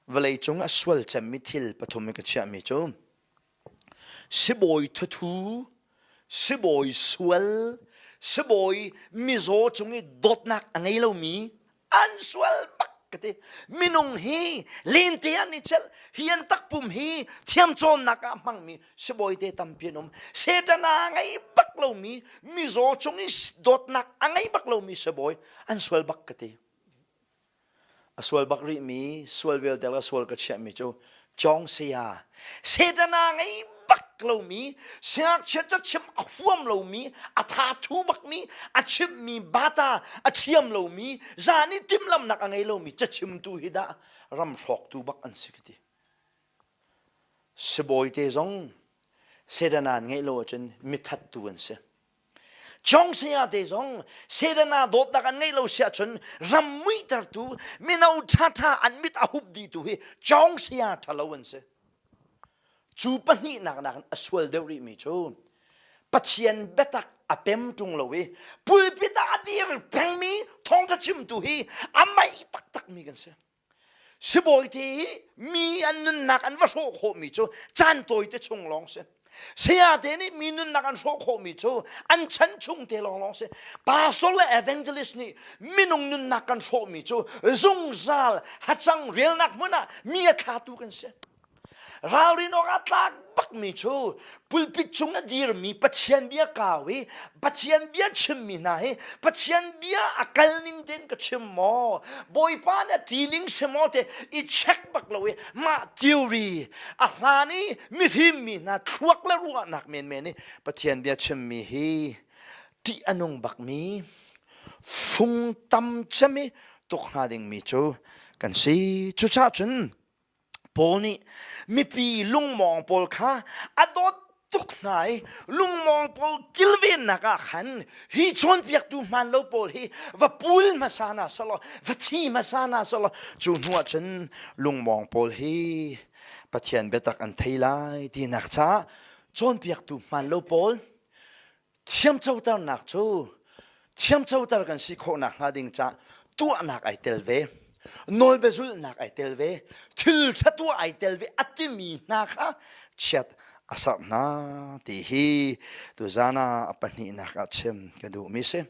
Vawleicung a sual cemmi thil Pathum cachim chu Siibawi ttha Siibawi sual Siibawi mizo chungi thiamnak angai lomi an Sual Bik Minung hi lintian ni chel hian takpum hi thiam nak mang mi Siibawi te tampinum setana ngai bak lomi mizo chungi thiamnak angai bak lomi Siibawi an Sual Bik a Sual Bik ri mi sual vialte la sual cachim chu chong sia setana ngai bak lomi siak cheta chim ahwam lomi atha thu bak mi a cemmi bata a thiam lomi zani timlam nak angai lomi chachim tu hida ram shok tu bak an sikiti Siibawi te zong setana ngai lo chen mithat tu an se chong sia te zong setana dot dak an ngai lo sia chen ramui tar tu minau ttha an mit ahup di tu hi chong sia thalo an se chu pani nak a sual deuri mi chu Pathian betak apem tung lowi pulpita adir peng mi thong chim tu hi amai tak mi kan se Siibawi te mi an nak an va so kho mi chu chan toi te chung long se sia te ni mi nun nak an so kho mi chu an chan chung te long se pastor le evangelist ni minung nun nak an so mi chu zung zal hachang real nak muna mi kha tu kan se Raurin oratlak bak mi chu pulpit chung adir mi Pathian bia kawi Pathian bia cemmi na he Pathian bia akal ning den cachim mo boy pa na tining semote I check bak lowe ma theory ahlani mi him mi na thuak la ruwa nak men ni Pathian bia cemmi he ti anong bak mi fung tam cemmi tok na ding mi chu kan si chu cha chun pawl ni mi pi lungmong pawl kha adot tuk nai lungmong pawl kilvin naka khan hi Cawnpiak tu man lo pawl hi va pul masana salo va thi masana salo chu nuwa chen lungmong pawl hi Pathian betak an theilai ti nak cha Cawnpiak tu man lo pawl thiam chautar nak chu thiam chautar kan si kho nak ha ding cha ttuannak ai telve nol bezul nak ai telve thil chatu ai telve atimi nakha chat asap na ti hi tu zana apani nak achem kadu mi se